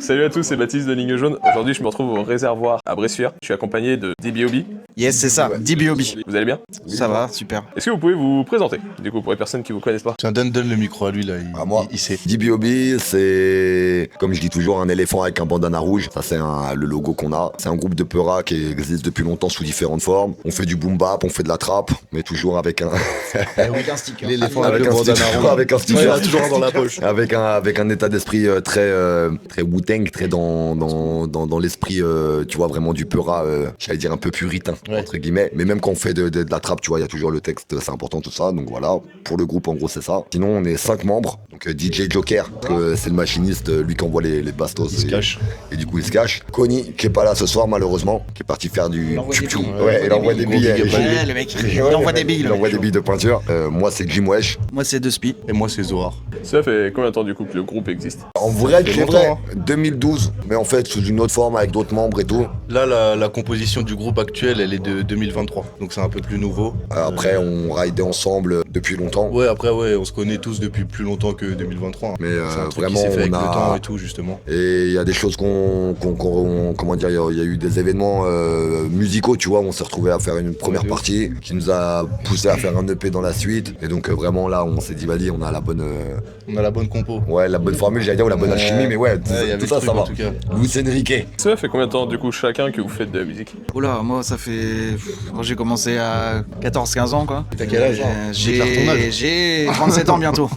Salut à tous, c'est Baptiste de Ligne Jaune. Aujourd'hui, je me retrouve au réservoir à Bressuire. Je suis accompagné de DBOB. Yes, c'est ça, DBOB. Vous allez bien? Ça va, super. Est-ce que vous pouvez vous présenter, du coup, pour les personnes qui vous connaissent pas? Tiens, donne le micro à lui, là, moi. il sait. DBOB, c'est, comme je dis toujours, un éléphant avec un bandana rouge. Ça, c'est le logo qu'on a. C'est un groupe de peura qui existe depuis longtemps sous différentes formes. On fait du boom bap, on fait de la trappe, mais toujours avec un... Avec un sticker. L'éléphant avec un sticker, avec un Ouais, il sticker. a toujours un dans la poche. Avec un état d'esprit très Wu-Tang, très dans l'esprit, tu vois, vraiment du peura, j'allais dire un peu puritain, entre guillemets. Mais même quand on fait de la trappe, tu vois, il y a toujours le texte, c'est important tout ça. Donc voilà, pour le groupe, en gros, c'est ça. Sinon, on est 5 membres. Donc DJ Joker, c'est le machiniste, lui qui envoie les bastos. Il se cache. Et du coup, il se cache. Connie, qui est pas là ce soir, malheureusement, qui est parti faire du tchou-tchou. Ouais, il envoie des billes. Ouais, le mec, il envoie des billes. Il envoie des billes de peinture. Moi, c'est Jim Wesh. Moi, c'est De Spi. Et moi, c'est Zohar. Ça fait combien de temps, du coup, que le groupe existe? En vrai, fait c'est longtemps, vrai, 2012, mais en fait, sous une autre forme, avec d'autres membres et tout. Là, la composition du groupe actuel, elle est de 2023. Donc c'est un peu plus nouveau. Après, on raidait ensemble depuis longtemps. Ouais, après, on se connaît tous depuis plus longtemps que 2023. Mais c'est un truc vraiment, qui s'est fait avec on a- le temps et tout, justement. Et il y a des choses comment dire, il y a eu des événements musicaux, tu vois, on s'est retrouvé à faire une première de ouf. partie qui nous a poussé à faire un EP dans la suite. Et donc vraiment là, on s'est dit, vas-y, on a la bonne, On a la bonne compo. la bonne formule, j'allais dire, ou la bonne alchimie, mais ouais, il y avait tout ça, le truc, ça va. en tout cas. Luis Enrique. Ça fait combien de temps, du coup, chacun que vous faites de la musique? Oula, moi, ça fait. Moi, j'ai commencé à 14-15 ans, quoi. T'as quel âge, Déclare ton âge. J'ai 37 ans bientôt.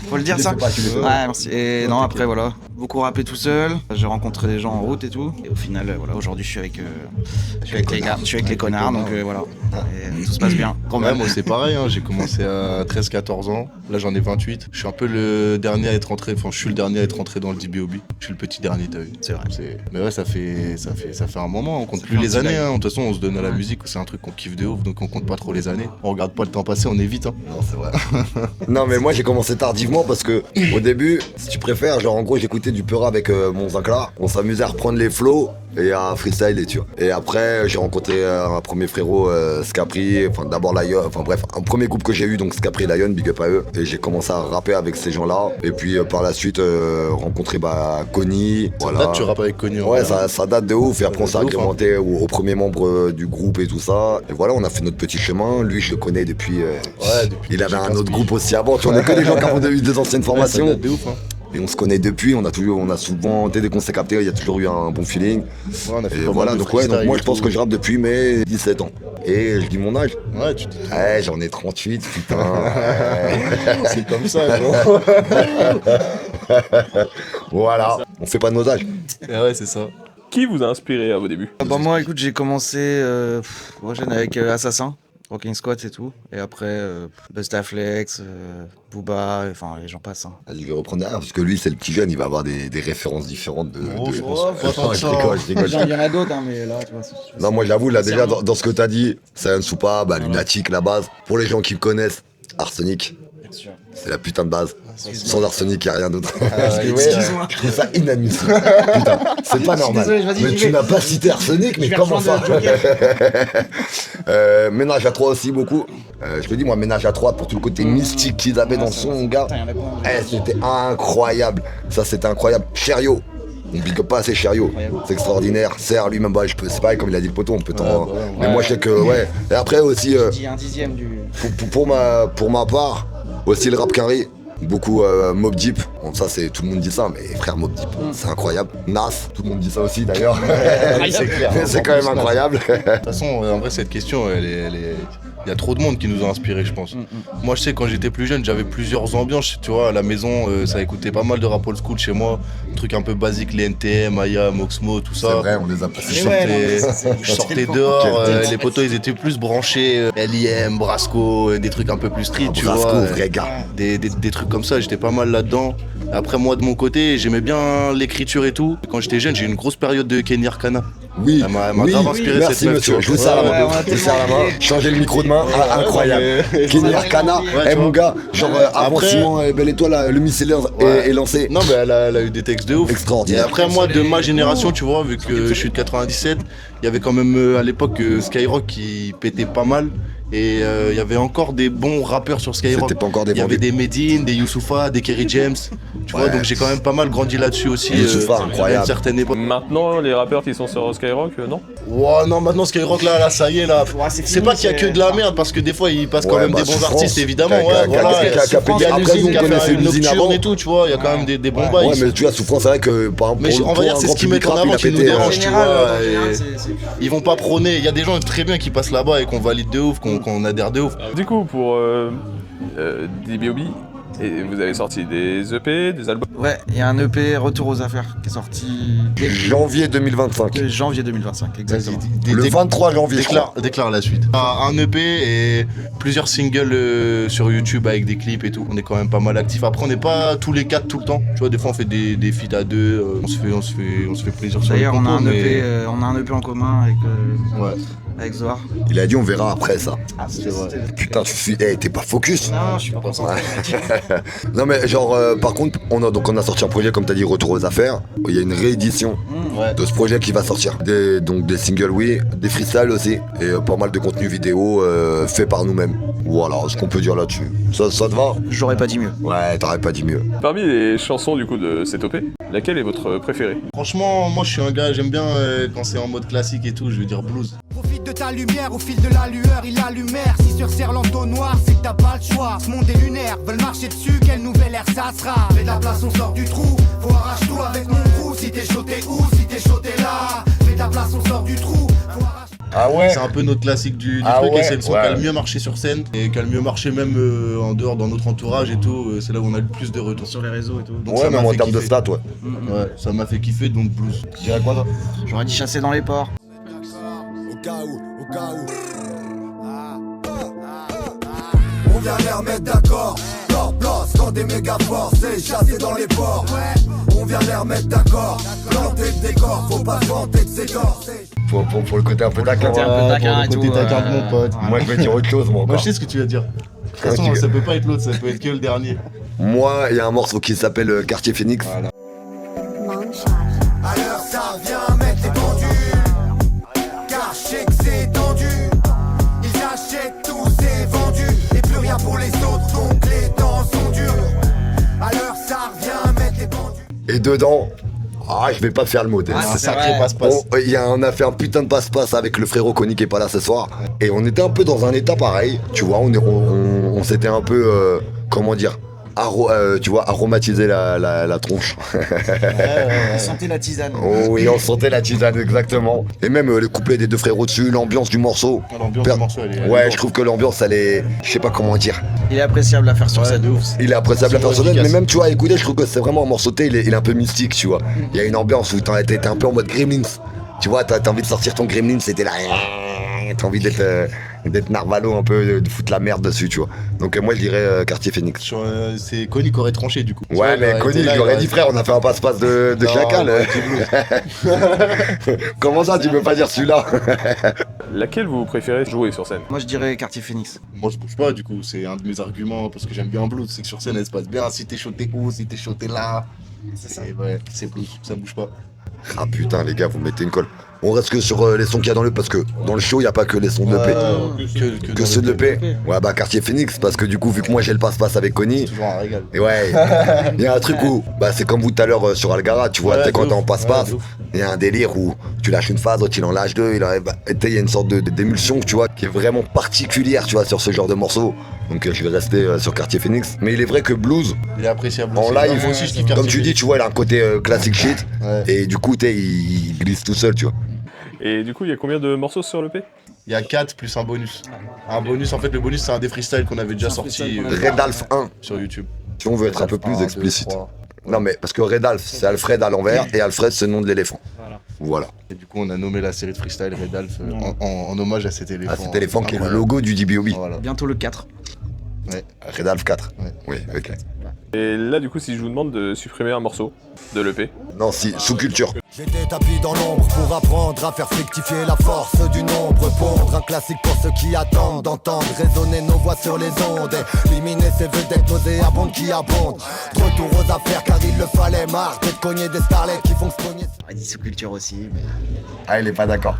Faut le dire, Je ça? sais pas, tu le sais. Ouais, merci. Et non, après, voilà. Beaucoup rappé tout seul. J'ai rencontré des gens en route et tout. Et au final, voilà, aujourd'hui, je suis avec les gars. Je suis avec les connards, donc voilà. Et tout se passe bien. Quand Ouais, même. moi c'est pareil, hein. J'ai commencé à 13-14 ans, là j'en ai 28. Je suis un peu le dernier à être rentré, enfin je suis le dernier à être rentré dans le DBOB. Je suis le petit dernier, t'as vu. C'est vrai. Mais ouais, ça fait un moment, on compte Ça plus fait un les petit années, bail. hein. De toute façon on se donne à la musique, c'est un truc qu'on kiffe de ouf, donc on compte pas trop les années. On regarde pas le temps passer, on est vite, hein. Non, c'est vrai. Non, mais moi j'ai commencé tardivement parce que au début, si tu préfères, genre en gros j'écoutais du Peura avec mon Zincla. On s'amusait à reprendre les flows et à freestyle et tu vois. Et après j'ai rencontré un premier frérot, Scapri, enfin d'abord Lion, enfin bref, un premier groupe que j'ai eu, donc Scapri et Lion, big up à eux. Et j'ai commencé à rapper avec ces gens-là. Et puis par la suite rencontré Connie. Voilà. Là tu rappes avec Connu. Ouais, ça date de ouf. Et après, on s'est de ouf, agrémenté au premier membre du groupe et tout ça. Et voilà, on a fait notre petit chemin. Lui, je le connais depuis. depuis il avait un 15 autre piges. groupe aussi avant. Tu vois, on est que des gens qui ont eu des anciennes Ouais, ça formations. date de ouf, hein. Et on se connaît depuis. On a souvent, dès qu'on s'est capté, il y a toujours eu un bon feeling. Ouais, on a fait Et pas mal voilà, de donc ouais, donc freestyle moi, et je pense tout. que je rappe depuis mes 17 ans. Et je dis mon âge. Ouais, tu dis tout. Ouais, j'en ai 38, putain. Ouais. C'est comme ça, gros. Voilà, on fait pas de nos âges. Ouais, c'est ça. Qui vous a inspiré à vos débuts? Bah moi écoute j'ai commencé moi, jeune avec Assassin, Rocking Squad et tout. Et après Bustaflex, Booba, enfin les gens passent. Hein. Vas-y, je vais reprendre derrière, parce que lui, c'est le petit jeune, il va avoir des références différentes de. Oh, de- je pense pas tant que je ça. rigole, je rigole. Il y en a d'autres hein, mais là tu vois. Non, moi j'avoue, là déjà, dans ce que t'as dit, Sayan Soupa, Lunatic, la base. Pour les gens qui me connaissent, Arsenic, Bien sûr. c'est la putain de base. Sans Arsenic, y a rien d'autre. excuse-moi. Je trouve ça inadmissible. Putain, c'est pas normal. désolé, vas-y, Mais j'y tu vais. n'as pas cité Arsenic, mais vais comment ça rejoindre Ménage à 3 aussi, beaucoup. Je te dis, moi, Ménage à 3, pour tout le côté mystique qu'ils avaient dans son gars, Putain, y en a combien c'était incroyable. Ça, c'était incroyable. Cherio. On big up pas assez Cherio, Incroyable. c'est extraordinaire. Serre lui-même, c'est pareil comme il a dit le poteau, on peut t'en. Ouais, mais moi je sais que ouais. Et après aussi, Un dixième du. pour ma part, aussi le rap carré, beaucoup Mobb Deep. Bon, ça c'est tout le monde dit ça, mais frère Mobb Deep, c'est incroyable. Nas, tout le monde dit ça aussi d'ailleurs. C'est clair. Mais c'est quand même incroyable. De toute façon, en vrai, cette question, il y a trop de monde qui nous a inspirés, je pense. Moi, je sais, quand j'étais plus jeune, j'avais plusieurs ambiances. Tu vois, à la maison, ça écoutait pas mal de rap old school chez moi. Trucs un peu basiques, les NTM, Aya, Moxmo, tout ça. C'est vrai, on les a Je Mais sortais, ouais, je sortais tellement- dehors, Quel tête. les potos ils étaient plus branchés, LIM, Brasco, des trucs un peu plus street, tu Brasco, vois. vrai gars. Des trucs comme ça, j'étais pas mal là-dedans. Après moi de mon côté, j'aimais bien l'écriture et tout. Quand j'étais jeune, j'ai eu une grosse période de Kenny Arcana. Oui, Elle m'a oui, grave inspiré, merci cette meuf, monsieur, tu vois. je vous serre la Ouais, main, on a je vous serre la tellement main, changer le micro de main, incroyable. mais- Kenny Arcana, Ouais, tu mon vois. gars, genre avant Après- Simon et Belle Étoile, le missile est lancé. Non mais elle a eu des textes de ouf. Extraordinaire. Et après moi de ma génération, tu vois, vu que je suis de 97, il y avait quand même à l'époque Skyrock qui pétait pas mal. Et il y avait encore des bons rappeurs sur Skyrock. C'était pas encore Il y défendu. avait des Medine, des Youssoufa, des Kerry James. Tu vois, donc j'ai quand même pas mal grandi là-dessus aussi. Youssoufa, à incroyable. une certaine époque. Maintenant, les rappeurs qui sont sur Skyrock, non? Ouais, non, maintenant Skyrock là, ça y est là. C'est pas qu'il y a que de la merde parce que des fois ils passent quand Ouais, même bah, des bons Souffrance, artistes évidemment. qui a- Ouais, qui a- voilà. qui a- qui a- qui a- Il y a après, l'usine vous qui a connaissez fait une l'usine nocturne avant. et tout, tu vois, il y a quand même des bons bails. Ouais, mais tu vois, Souffrance, c'est vrai que par exemple, Mais on va dire un c'est ce grand qu'ils public mettent en rap, avant il a qui nous pété, dérange, tu général, vois. en général, et c'est- Ils vont pas prôner. Il y a des gens très bien qui passent là-bas et qu'on valide de ouf, qu'on adhère de ouf. Du coup, pour DBOB, et vous avez sorti des EP, des albums. Ouais, il y a un EP Retour aux affaires qui est sorti Janvier 2025. janvier 2025, exactement. Le 23 janvier, je crois. Déclare la suite. Un EP et plusieurs singles sur YouTube avec des clips et tout. On est quand même pas mal actifs. Après, on n'est pas tous les quatre tout le temps. Tu vois, des fois on fait des feats à deux. On se fait plaisir sur les D'ailleurs, compos, on a mais- un EP en commun Ouais. avec Zohar. Il a dit on verra après ça. C'est vrai. Putain, t'es pas focus. Non, je suis pas concentré. Non mais genre par contre on a sorti un projet comme t'as dit Retour aux affaires. Il y a une réédition Ouais. de ce projet qui va sortir. Donc des singles oui, des freestyles aussi et pas mal de contenu vidéo fait par nous-mêmes. Voilà ce qu'on peut dire là-dessus. Ça te va? J'aurais pas dit mieux. Ouais, t'aurais pas dit mieux. Parmi les chansons du coup de cet EP, laquelle est votre préférée? Franchement, moi je suis un gars, j'aime bien quand c'est en mode classique et tout, je veux dire blues. Profite de ta lumière, au fil de la lueur, il allume l'air. Si sur serre l'entonnoir, c'est que t'as pas le choix. Ce monde est lunaire, veulent marcher dessus, quelle nouvelle ère ça sera. Fais de la place, on sort du trou, faut arrache tout avec mon crew. Si t'es chaud, t'es où? Si t'es chaud, t'es là. Fais de la place, on sort du trou, faut arrache. Ah ouais. C'est un peu notre classique du Ah truc ouais, et c'est le son ouais. qui a le mieux marché sur scène et qui a le mieux marché même en dehors dans notre entourage et tout. C'est là où on a le plus de retours. Sur les réseaux et tout. Donc Ouais, ça même m'a en fait termes de kiffer. stats, ouais. Ouais, ça m'a fait kiffer donc blues. Tu dirais quoi toi? J'aurais dit chasser dans les ports. Au cas où. On vient les remettre d'accord. Leur place quand des méga forts, c'est chassé dans les ports. On vient les remettre d'accord. Planter le décor, faut pas se vanter de ses corps. Pour le côté un peu taquin. Côté un peu taquin et pour le tout, côté taquin de mon pote. Moi je vais dire autre chose moi Moi encore. je sais ce que tu vas dire. De toute façon, ça peut pas être l'autre, ça peut être que le dernier. Moi il y a un morceau qui s'appelle Quartier Phoenix. Voilà. À l'heure ça revient, mettre les pendules. Car je sais que c'est tendu. Ils achètent tout, c'est vendu. Et plus rien pour les autres, donc les temps sont durs. À l'heure ça revient, mettre les pendules. Et dedans, je vais pas faire le modèle. Ah, C'est c'est sacré vrai. passe-passe. On a fait un putain de passe-passe avec le frérot Conny qui est pas là ce soir. Et on était un peu dans un état pareil. Tu vois, on s'était un peu, comment dire, aromatisé la tronche. On sentait la tisane. Oh oui, on sentait la tisane exactement. Et même les couplets des deux frérots dessus, l'ambiance du morceau. L'ambiance Per- du morceau, elle est Ouais, lourde. je trouve que l'ambiance, elle est, je sais pas comment dire. Il est appréciable à faire sur Ouais, scène. de ouf. Il est appréciable à C'est faire sur scène, efficace. mais même tu vois, écoutez, je trouve que c'est vraiment un morceau il est un peu mystique, tu vois. Il y a une ambiance où t'es un peu en mode Gremlins. Tu vois, t'as envie de sortir ton Gremlins, c'était là. T'as envie d'être Narvalo un peu, de foutre la merde dessus, tu vois. Donc moi je dirais Quartier Phoenix. C'est Conny qui aurait tranché du coup. Tu vois, Ouais, il mais aurait Conny, été là, il aurait aurait dit frère, on a fait un passe-passe de Non, chacal. il aurait dit blues. Comment ça, tu peux pas dire celui-là? Laquelle vous préférez jouer sur scène? Moi je dirais Quartier Phoenix. Moi je bouge pas du coup, c'est un de mes arguments parce que j'aime bien blues, c'est que sur scène elle se passe bien, si t'es chaud t'es où, si t'es chaud t'es là. Ouais, c'est blues, ça bouge pas. Ah putain, les gars, vous mettez une colle. On reste que sur les sons qu'il y a dans le parce que dans le show, il y a pas que les sons de l'EP. Que Que dans ceux de le l'EP. Ouais, bah Quartier Phoenix, parce que du coup, vu que moi j'ai le passe-passe avec Conny, toujours un régal. et ouais, il y a un truc où, bah c'est comme vous tout à l'heure sur Algara, tu vois, Ouais, t'es quand de t'es en ouf. passe-passe, Ouais, de ouf. il y a un délire où tu lâches une phase, l'autre il en lâche deux, il y a une sorte d'émulsion, tu vois, qui est vraiment particulière, tu vois, sur ce genre de morceau. Donc je vais rester sur Quartier Phoenix. Mais il est vrai que Blues, Il est appréciable. en aussi. live, Moi aussi je kiffe comme Quartier tu dis, Phoenix. tu vois, il a un côté classique shit, Ouais. et du coup, il glisse tout seul, tu vois. Et du coup, il y a combien de morceaux sur l'EP? Il y a 4 plus un bonus. Un bonus, en fait, le bonus c'est un des freestyles qu'on avait déjà sorti Red Alf 1, sur YouTube. si on veut être un peu plus 1, 2, explicite. 3. Non mais parce que Red Alf, c'est Alfred à l'envers, et Alfred c'est le nom de l'éléphant. Voilà. Et du coup, on a nommé la série de freestyle Red Alf en hommage à cet éléphant. Ah, cet éléphant qui est le Incroyable. logo du DBOB. Voilà. Bientôt le 4. Red Alf 4. Ouais. Oui, ok. Et là, du coup, si je vous demande de supprimer un morceau de l'EP, Non, si, sous-culture. J'étais tapis dans l'ombre pour apprendre à faire fructifier la force du nombre. Pondre un classique pour ceux qui attendent d'entendre résonner nos voix sur les ondes. Éliminer ces vedettes nauséabondes qui abondent. De retour aux affaires car il le fallait. Marre d'être cogné des starlets qui font se cogner. On dit sous-culture aussi. Mais... Ah, il est pas d'accord.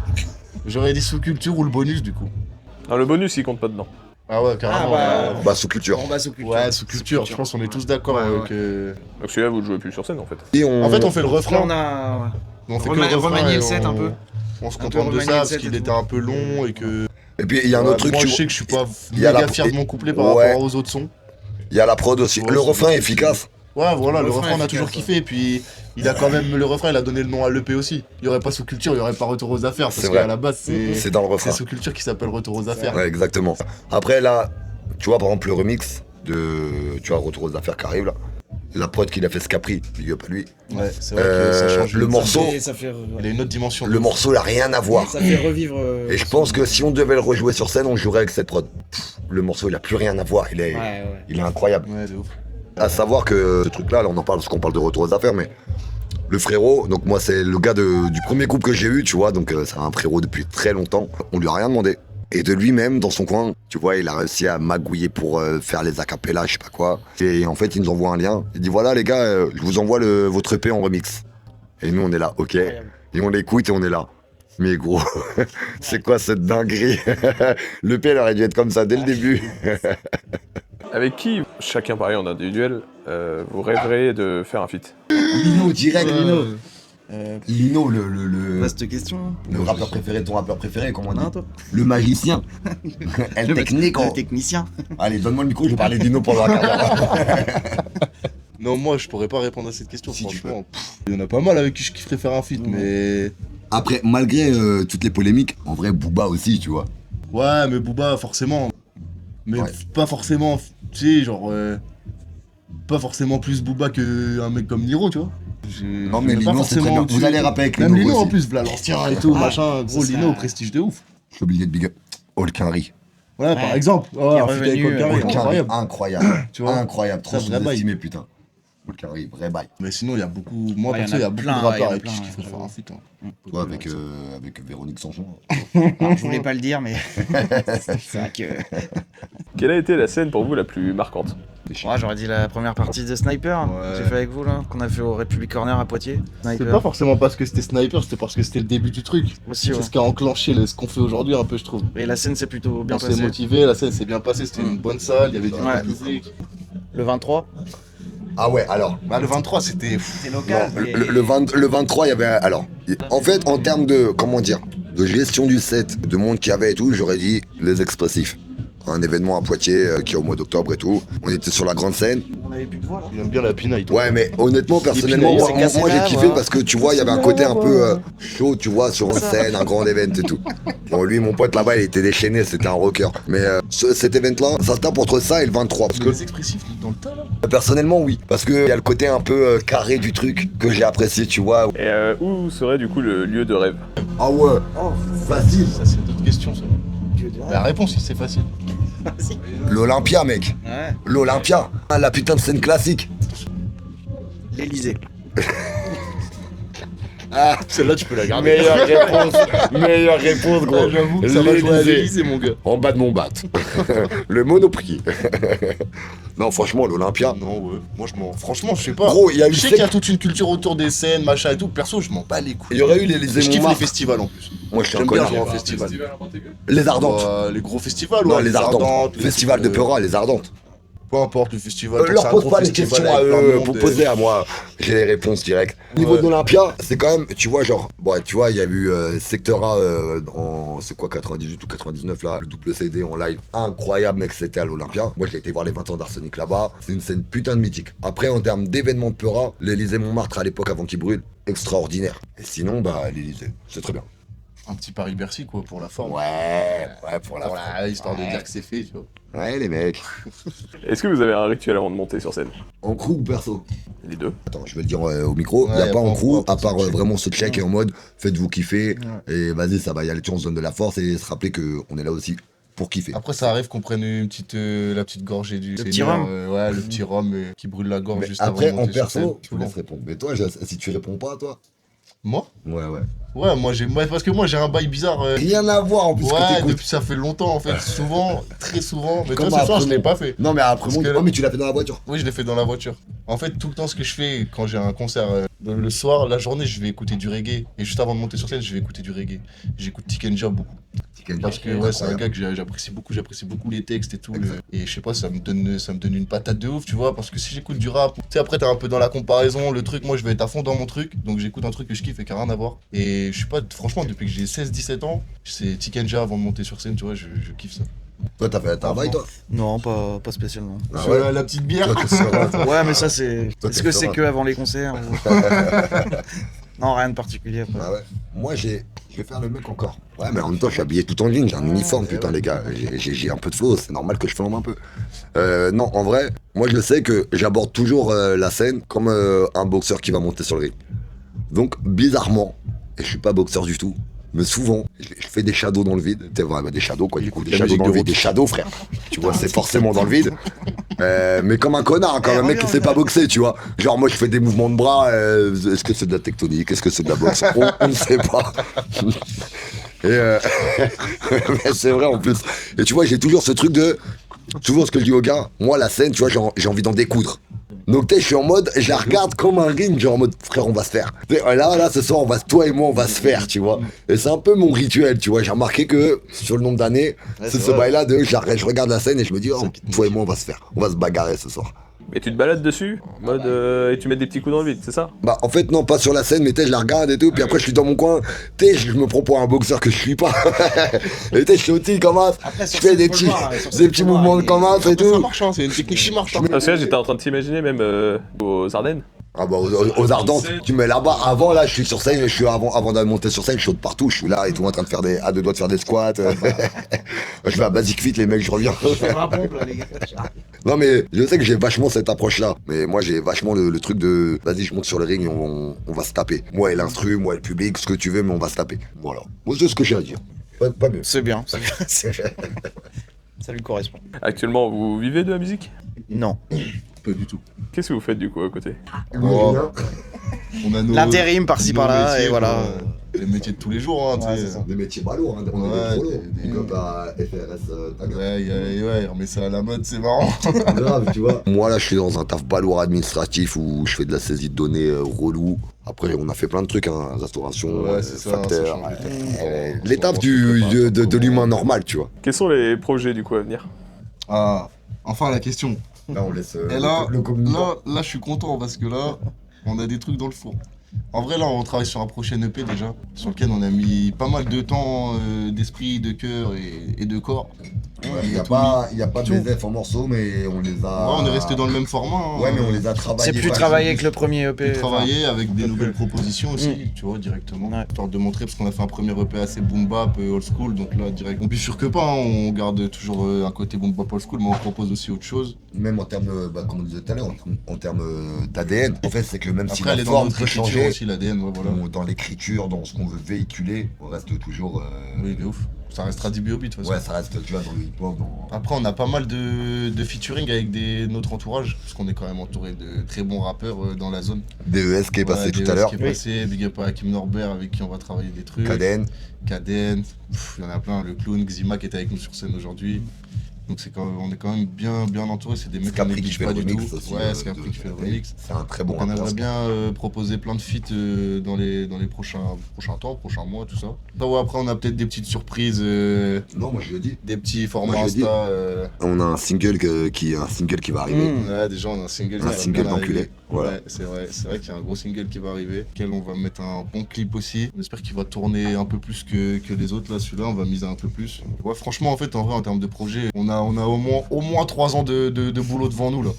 J'aurais dit sous-culture ou le bonus du coup. Non, le bonus, il compte pas dedans. Ah ouais, carrément. Bah, sous culture. On va sous culture. Ouais, sous culture, je pense qu'on est tous d'accord Ouais, que... Donc celui-là, vous le jouez plus sur scène, en fait. Et En fait, on fait le Là, refrain. on a. On fait remanié et le set un peu. On se Un peu contente de remanié ça le parce set qu'il et était tout. un peu long et que... Et puis, il y a un Ouais, autre truc, moi, tu je vois. sais que je suis pas Il y a méga la- fier de mon couplet par Ouais. rapport aux autres sons. Il y a la prod aussi. Ouais, Le c'est refrain est bon. efficace. Ouais, voilà, le Le refrain, refrain on a est toujours efficace, kiffé. Et puis, il a quand même, le refrain, il a donné le nom à l'EP aussi. Il y aurait pas sous culture, il y aurait pas Retour aux affaires. C'est Parce vrai. qu'à la base, C'est dans le refrain. c'est sous culture qui s'appelle Retour aux affaires. Ouais, exactement. Après, là, tu vois, par exemple, le remix de. Tu vois, Retour aux affaires qui arrive, là. La prod qu'il a fait Scapri, big up à lui. Ouais, c'est vrai que ça change. le morceau, Ça fait, Il a une autre dimension. le morceau, il a rien à voir. ça fait revivre. Et je pense que si on devait le rejouer sur scène, on jouerait avec cette prod. Le morceau, il a plus rien à voir. Il est, Ouais. il est incroyable. Ouais, de ouf. À savoir que ce truc-là, là, on en parle parce qu'on parle de Retour aux affaires, mais le frérot, donc moi, c'est le gars du premier groupe que j'ai eu, tu vois, donc c'est un frérot depuis très longtemps. On lui a rien demandé. Et de lui-même, dans son coin, tu vois, il a réussi à magouiller pour faire les acapellas, je sais pas quoi. Et en fait, il nous envoie un lien. Il dit voilà, les gars, je vous envoie votre EP en remix. Et nous, on est là, ok. Et on l'écoute et on est là. Mais gros, c'est quoi cette dinguerie? L'EP, elle aurait dû être comme ça dès le début. Avec qui, chacun pareil en individuel, vous rêverez de faire un feat? Lino, direct, Lino. Lino, le Vaste question. rappeur préféré, ton rappeur préféré, comment on dit? Hein, toi Le magicien. El Technico. Le technicien. Allez, donne-moi le micro, je vais parler d'Ino pendant la carrière. Non, moi, je pourrais pas répondre à cette question, Si, tu franchement. Il y en a pas mal avec qui je kifferais faire un feat, mais... Après, malgré toutes les polémiques, en vrai, Booba aussi, tu vois. Ouais, mais Booba, forcément. Mais Ouais. pas forcément, tu sais, genre... pas forcément plus Booba qu'un mec comme Niro, tu vois. Non, mais Lino, c'est très bien. Vous allez rapper avec Même Lino Lino, aussi. en plus, v'là l'ancien et tout, machin. Gros, ça, Lino, ça- prestige de ouf. Je suis obligé de big up. Hulk-Henry. Ouais, par exemple. Qui Ouais, est un feat avec revenu, Hulk Henry, Hulk-Henry, incroyable. incroyable. Tu vois. Incroyable, trop Ça, vrai bail. sous-estimé, putain. Hulk-Henry, vrai bail. Mais sinon, il y a beaucoup... Moi, Ouais, perso, il il y y en a a beaucoup plein, de ouais, il y en rappeurs a avec qui plein, je kifferais ouais, faire un feat. Hein. Toi, avec Véronique Sanson. Alors, je voulais pas le dire, mais c'est vrai que. Quelle a été la scène pour vous la plus marquante? Ouais, j'aurais dit la première partie de Sniper Ouais. que j'ai fait avec vous là, qu'on a fait au République Corner à Poitiers. C'est Sniper. pas forcément parce que c'était Sniper, c'était parce que c'était le début du truc. Aussi, ouais. C'est ce qui a enclenché ce qu'on fait aujourd'hui, un peu, je trouve. Et la scène s'est plutôt bien On s'est passée. motivé, la scène s'est bien passée, c'était une bonne salle, il y avait du Ouais. bon public. Le 23, Ah ouais, alors. Bah, le 23, c'était... c'est Non, local. le 23, il y avait. Alors, en fait, en termes de. Comment dire? De gestion du set, de monde qu'il y avait et tout, j'aurais dit les expressifs. Un événement à Poitiers qui est au mois d'octobre et tout. On était sur la grande scène. On avait plus de voix là. Il aime bien la pinaille. Ouais, mais honnêtement, personnellement, puis, moi, c'est cassé moi, j'ai là, kiffé voilà. parce que tu vois, il y avait un côté un peu chaud, tu vois, sur une scène, un grand event et tout. Bon, lui, mon pote là-bas, il était déchaîné, c'était un rocker. Mais cet event-là, ça se tape entre ça et le 23. Parce que Les expressifs dans le tas, là. personnellement, oui. Parce qu'il y a le côté un peu carré du truc que j'ai apprécié, tu vois. Et où serait du coup le lieu de rêve? Ah ouais, facile. Ça, c'est d'autres questions, ça. La réponse, c'est facile. L'Olympia, mec. Ouais. L'Olympia. Ah, la putain de scène classique. L'Elysée. Ah, Celle-là, tu peux la garder. meilleure réponse, gros. J'avoue, ça va jouer à L'Élysée. l'Élysée, mon gars. En bas de mon bat. Le Monoprix. Non, franchement, l'Olympia. Non, ouais. Moi, je m'en... Franchement, je sais pas. Gros, il y a eu Je sais qu'il y a toute une culture autour des scènes, machin et tout. Perso, je m'en bats les couilles. Il y aurait eu l'Élysée Je kiffe les Montmartre. festivals, en plus. Moi, je suis un J'aime bien connard. jouer en festival. Les Ardentes. Les gros festivals, Non, ouais. les Ardentes. Festival de Peura, les Ardentes. Peu importe le festival. tant que c'est Leur un pose gros pas les festival questions à avec plein de eux, monde, pour poser à moi. J'ai les réponses directes. Au niveau Ouais. de l'Olympia, c'est quand même, tu vois, genre, bon, tu vois, il y a eu Secteur A en, c'est quoi, 98 ou 99 là, le double CD en live. Incroyable, mec, c'était à l'Olympia. Moi, j'ai été voir les 20 ans d'Arsenic là-bas. C'est une scène putain de mythique. Après, en termes d'événements de Peura, l'Élysée Montmartre à l'époque avant qu'il brûle, extraordinaire. Et sinon, bah, l'Élysée, c'est très bien. Un petit Paris-Bercy, quoi, pour la forme. Ouais, pour la Voilà, histoire de dire que c'est fait, tu vois. Ouais, les mecs. Est-ce que vous avez un rituel avant de monter sur scène? En crew ou perso? Les deux. Attends, je vais le dire au micro. Il Ouais, n'y a y a pas pas en en crew, crew, à part c'est vraiment ce check et en mode faites-vous kiffer. Et vas-y, ça va y aller, on se donne de la force et se rappeler qu'on est là aussi pour kiffer. Après, ça arrive qu'on prenne une petite, la petite gorgée du petit Seigneur, rhum. ouais, le petit rhum qui brûle la gorge Mais juste après, avant de en monter sur scène, perso, je vous souvent. laisse répondre. Mais toi, si tu réponds pas, toi. Moi Ouais. Ouais, parce que moi j'ai un bail bizarre. Rien à voir en plus que Ouais, t'écoutes. depuis ça fait longtemps en fait, souvent, très souvent. Mais Comme toi ce soir après je l'ai mon- pas fait. Non mais après Parce mon... que- Oh mais tu l'as fait dans la voiture. Oui, je l'ai fait dans la voiture. En fait, tout le temps, ce que je fais quand j'ai un concert le soir, la journée, je vais écouter du reggae. Et juste avant de monter sur scène, je vais écouter du reggae. J'écoute Tikenja beaucoup. Parce que ouais, c'est un gars que j'apprécie beaucoup les textes et tout. Et je sais pas, ça me donne une patate de ouf, tu vois. Parce que si j'écoute du rap, tu sais, après, t'es un peu dans la comparaison, le truc, moi, je vais être à fond dans mon truc. Donc j'écoute un truc que je kiffe et qui a rien à voir. Et je sais pas, franchement, depuis que j'ai 16-17 ans, c'est Tikenja avant de monter sur scène, tu vois, je kiffe ça. Toi t'as fait un bail toi. Non, pas spécialement. Ah Tu ouais. vois, la petite bière. Toi, t'es serein, toi. Ouais, mais ça, c'est. Toi, Est-ce t'es que c'est serein. que avant les concerts ou... Non, rien de particulier. Après. Ah ouais. Moi je vais faire le mec encore. Ouais mais en même temps je suis habillé tout en jean, j'ai un uniforme putain les gars. J'ai un peu de flow, c'est normal que je flambe un peu. Non en vrai, moi je sais que j'aborde toujours la scène comme un boxeur qui va monter sur le ring. Donc bizarrement, et je suis pas boxeur du tout, mais souvent je fais des shadows dans le vide. T'es vrai, des shadows quoi, du coup des La shadows musique dans le de vide, des shadows frère. Tu vois, c'est forcément dans le vide. Mais comme un connard, comme un mec qui sait pas boxer, tu vois. Genre moi je fais des mouvements de bras, est-ce que c'est de la tectonique, est-ce que c'est de la boxe, on ne sait pas. Et mais c'est vrai en plus. Et tu vois, j'ai toujours ce truc de, toujours ce que je dis aux gars, moi la scène, tu vois, j'ai envie d'en découdre. Donc tu sais, je suis en mode, je la regarde comme un ring, genre en mode, frère, on va se faire. Tu sais, là, ce soir, toi et moi, on va se faire, tu vois. Et c'est un peu mon rituel, tu vois. J'ai remarqué que sur le nombre d'années, Ouais, c'est c'est ce vrai. bail-là de, je regarde la scène et je me dis, oh, toi et moi, on va se faire. On va se bagarrer ce soir. Mais tu te balades dessus, en mode, et tu mets des petits coups dans le vide, c'est ça? Bah en fait non, pas sur la scène, mais tu sais, je la regarde et tout, puis après je suis dans mon coin, tu sais, je me prends pour un boxeur que je suis pas. Et tu sais, je suis au-dessus, commence, je fais des petits mouvements de commence et Ça tout. marche, hein, c'est une technique qui marche. Hein. Parce que là, j'étais en train de t'imaginer même aux Ardennes. Ah bah aux Ardentes, tu mets là-bas, avant là je suis sur scène, je suis avant de monter sur scène, je saute partout, je suis là et tout en train de faire à deux doigts de faire des squats. Je vais à Basic Fit les mecs, je reviens. Non mais je sais que j'ai vachement cette approche là, mais moi j'ai vachement le truc de vas-y je monte sur le ring et on va se taper. Moi et l'instru, moi et le public, ce que tu veux mais on va se taper. Voilà. Moi c'est ce que j'ai à dire. Pas mieux. C'est bien. Ça lui correspond. Actuellement, vous vivez de la musique? Non. Pas du tout. Qu'est-ce que vous faites du coup à côté? Oh. On a nos- L'intérim par-ci nos par-là, métiers, et voilà. Les métiers de tous les jours, hein, Ouais, tu c'est sais. ça. Des métiers balourds, hein, on Ouais, est trop lourds. des- Big up à FRS Taga. Ouais, on met ça à la mode, c'est marrant. Grave, tu vois. Moi là je suis dans un taf balourd administratif où je fais de la saisie de données relou. Après on a fait plein de trucs, hein, restauration, Ouais, c'est ça, facteur. ça change du taf. L'étape de l'humain normal, tu vois. Quels sont les projets du coup à venir? Ah, enfin la question. Là on laisse Et là, le communicant. là, je suis content parce que là, on a des trucs dans le four. En vrai, là, on travaille sur un prochain EP déjà, sur lequel on a mis pas mal de temps, d'esprit, de cœur et de corps. Il n'y a, tout pas de Tout. BZF en morceaux, mais on les a. Ouais, on est resté dans le même format. Hein. Ouais, mais on les a travaillés. C'est plus vachement travaillé que le premier EP. Plus travailler avec des peu nouvelles plus. propositions aussi, Mm. tu vois, directement. Ouais. Histoire de montrer, parce qu'on a fait un premier EP assez boom bap, old school, donc là, direct. On bifurque pas, hein, on garde toujours un côté boom bap old school, mais on propose aussi autre chose. Même en termes, comme on disait tout à l'heure, en termes d'ADN. En fait, c'est que même si Après, elle la est dans forme notre peut écriture changer, aussi, l'ADN, ouais, voilà. dans l'écriture, dans ce qu'on veut véhiculer, on reste toujours. Oui, de ouf. Ça restera DBOB de toute façon. Ouais, ça reste, tu vois, dans le hip-hop. Après, on a pas mal de featuring avec notre entourage, parce qu'on est quand même entouré de très bons rappeurs dans la zone. DES qui est passé Ouais, tout DES à l'heure. qui est passé, Big Up à Hakim Norbert avec qui on va travailler des trucs. KDN. Kaden, il y en a plein. Le clown, Xima qui est avec nous sur scène aujourd'hui. Donc on est quand même bien entouré. C'est des mecs qu'on Scapri qui néglige fait pas le du remix tout. aussi. Ouais, Scapri qui fait le remix. C'est un très bon Donc on rappeur. aimerait bien proposer plein de feats dans les prochains temps, prochains mois, tout ça. Après, on a peut-être des petites surprises, Non, moi je le dis. des petits formats Moi, je le dis. Insta. On a un single qui va arriver. Ouais, déjà, on a un single. qui Un va single bien d'enculé. arriver. Voilà. Ouais, c'est vrai qu'il y a un gros single qui va arriver, auquel on va mettre un bon clip aussi. On espère qu'il va tourner un peu plus que les autres là. Celui-là, on va miser un peu plus. Ouais, franchement, en fait, en vrai, en termes de projet, on a au moins 3 ans de boulot devant nous là.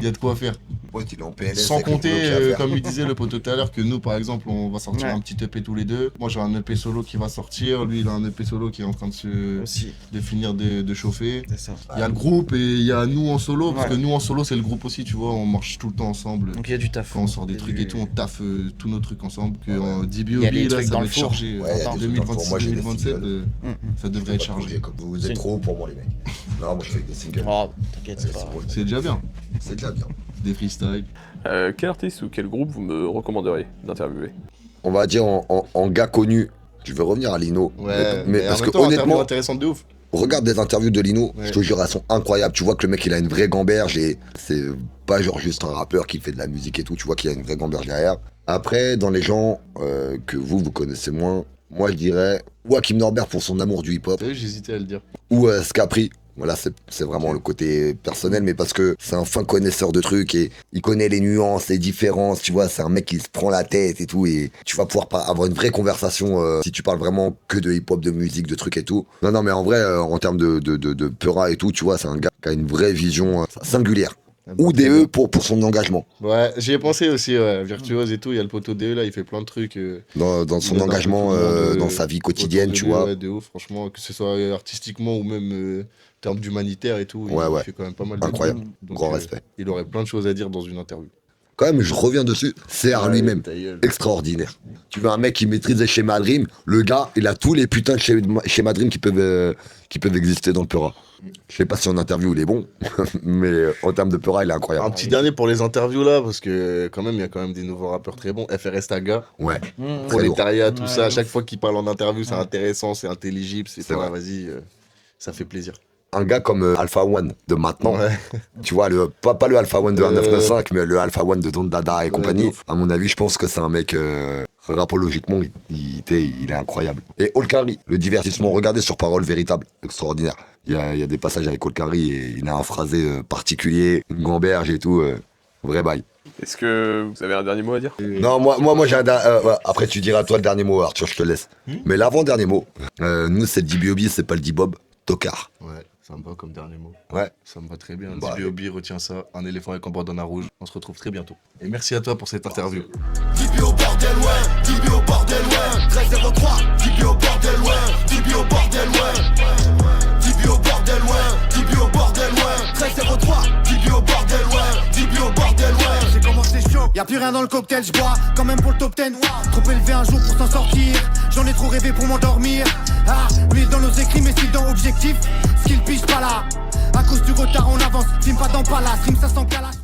Il y a de quoi faire. Ouais, il est en PLS. Sans avec le compter, boulot qu'il y a à faire. comme il disait le poteau tout à l'heure, que nous, par exemple, on va sortir Ouais. un petit EP tous les deux. Moi, j'ai un EP solo qui va sortir. Lui, il a un EP solo qui est en train Aussi. de finir de chauffer. C'est ça. Il y a le groupe et il y a nous en solo, parce Ouais. que nous en solo, c'est le groupe aussi, tu vois. On marche tout le temps ensemble. Donc il y a du taf. Quand on sort des trucs et tout, on taffe tous nos trucs ensemble. Que en Il y a DBOB, des là, trucs ça dans va le être four. chargé. Ouais, il y a des trucs dans le four. Moi, j'ai des 2026-2027, singles. ça devrait être chargé. Comme vous êtes trop pour moi, les mecs. Non, moi je fais des singles. Oh, t'inquiète, c'est pas. C'est déjà bien. C'est déjà bien. Des freestyles. Quel artiste ou quel groupe vous me recommanderiez d'interviewer? on va dire en gars connu, je vais revenir à Lino. Ouais, mais en parce même que temps, interview honnêtement, intéressante de ouf. regarde des interviews de Lino, Ouais. je te jure, elles sont incroyables. Tu vois que le mec, il a une vraie gamberge et c'est pas genre juste un rappeur qui fait de la musique et tout. Tu vois qu'il y a une vraie gamberge derrière. Après, dans les gens que vous connaissez moins, moi je dirais ou Hakim Norbert pour son amour du hip-hop, T'as vu, j'hésitais à le dire. ou Scapri. Voilà, c'est vraiment le côté personnel, mais parce que c'est un fin connaisseur de trucs et il connaît les nuances, les différences, tu vois, c'est un mec qui se prend la tête et tout, et tu vas pouvoir avoir une vraie conversation si tu parles vraiment que de hip-hop, de musique, de trucs et tout. Non, mais en vrai, en termes de Peura et tout, tu vois, c'est un gars qui a une vraie vision singulière. Ou DE pour son engagement. Ouais, j'y ai pensé aussi, ouais. Virtuose et tout, il y a le poteau DE là, il fait plein de trucs. Dans son il aide un peu engagement, tout le monde, dans sa vie quotidienne, autour de tu lui, vois. Ouais, de ouf, franchement, que ce soit artistiquement ou même en termes d'humanitaire et tout, Ouais, il fait quand même pas mal de Incroyable. trucs. Donc, Grand respect. Il aurait plein de choses à dire dans une interview. Quand même, je reviens dessus, c'est à lui-même. Ta gueule. Extraordinaire. Tu veux un mec qui maîtrise les schémas Dream, le gars, il a tous les putains de schémas Dream qui peuvent exister dans le Peura. Je sais pas si en interview il est bon, mais en termes de Peura, il est incroyable. Un petit dernier pour les interviews là, parce que quand même, il y a quand même des nouveaux rappeurs très bons. FRS Taga, Ouais, très lourd. Prolétariat, tout Ouais, ça. À ouf. chaque fois qu'il parle en interview, c'est intéressant, c'est intelligible, c'est C'est pas, vrai. vas-y, ça fait plaisir. Un gars comme Alpha One de maintenant, Ouais. tu vois, pas le Alpha One de 1995, mais le Alpha One de Don Dada et Ouais, compagnie. de ouf. À mon avis, je pense que c'est un mec, rapologiquement, il est incroyable. Et Olkari, le divertissement, regardez sur Parole Véritable, extraordinaire. Il y a des passages avec Olkari et il a un phrasé particulier, une gamberge et tout, vrai bail. Est-ce que vous avez un dernier mot à dire? Non, moi j'ai un après tu diras toi le dernier mot, Arthur, je te laisse. Mais l'avant-dernier mot, nous c'est le DBOB, c'est pas le D-Bob, Tocard. Ouais, ça me va comme dernier mot. Ouais. Ça me va très bien. Bah, DBOB, retiens ça. Un éléphant avec un bandana rouge. On se retrouve très bientôt. Et merci à toi pour cette interview. Tibi au bordel, ouais, Tibi au bordel, ouais 1303, Tibi au bordel, ouais, Tibi au bordel, ouais Tibi au bordel, ouais, Tibi au bordel, ouais 1303, Tibi au bordel, ouais, Tibi au bordel, ouais J'ai commencé chaud, y'a plus rien dans le cocktail, j'bois quand même pour le top 10. Trop élevé un jour pour s'en sortir, j'en ai trop rêvé pour m'endormir. Ah, l'huile dans nos écrits, mais style dans objectif, skill pige pas là. À cause du retard on avance, film pas dans palace, rime ça sans calasse.